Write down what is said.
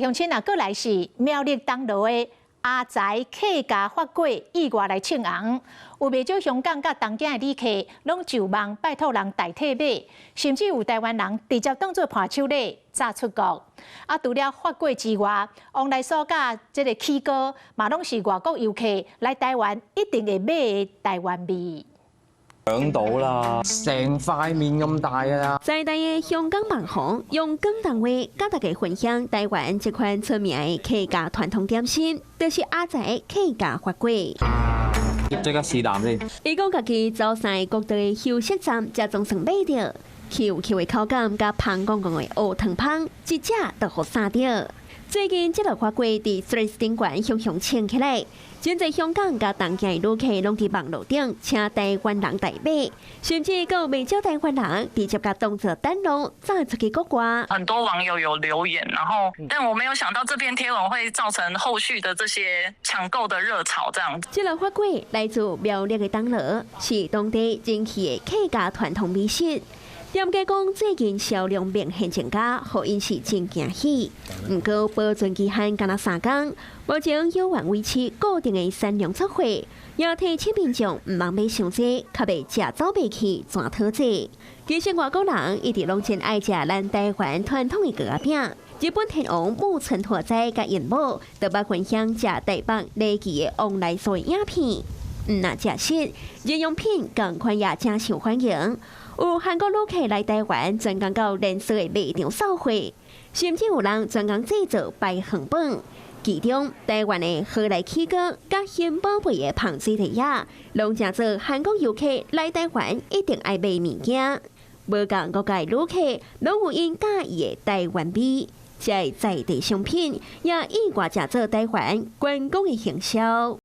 鄉親啊，過來是苗栗東路的阿財客家法粿意外來稱紅，有不少香港甲東京的旅客攏就望拜託人代替買，甚至有台灣人直接當作伴手禮炸出國。啊，除了法粿之外，往來所甲這個起鍋嘛，攏是外國遊客來台灣一定會買的台灣味。搶到啦，成塊面咁大㗎啦！在地嘅香港網紅用廣東話甲大家分享台灣這款出名嘅客家傳統點心，就是阿財客家法粿。即刻試啖先。伊講家己走上各地休息站，才總算買到，Q 嘅口感甲香港講嘅烏糖香，一隻都好殺到。最近這個法粿佇 Threads 頂館熊熊請起來，真濟香港甲東京嘅旅客攏佇網絡頂請台灣人代買，甚至還有未少台灣人直接甲當作單路炸出去國外。很多網友有留言，然後但我沒有想到這篇貼文會造成後續的這些搶購的熱潮，這樣子。這個法粿來自苗栗嘅東螺，是當地人氣嘅客家傳統美食。店家講最近銷量明顯增加，互因是真驚喜。不過保存期限敢若3天，目前有望維持固定嘅產量出貨，也提醒民眾唔茫買傷濟，較袂食走袂去轉討債。其實外國人一直攏真愛食咱台灣傳統嘅糕餅。日本天王木村拓哉甲因某都捌分享食台北禮記嘅往來所影片。那食食日用品同款也真受歡迎。有韓國旅客來台灣，專講到連鎖的賣場掃貨，甚至有人專講製造白橫飯。其中，台灣的和來起鍋甲新寶貝的螃水提亞，攏正做韓國遊客來台灣一定愛買物件。無講國界旅客，攏有因介意的台灣味，這在地商品也意外正做台灣觀光的行銷。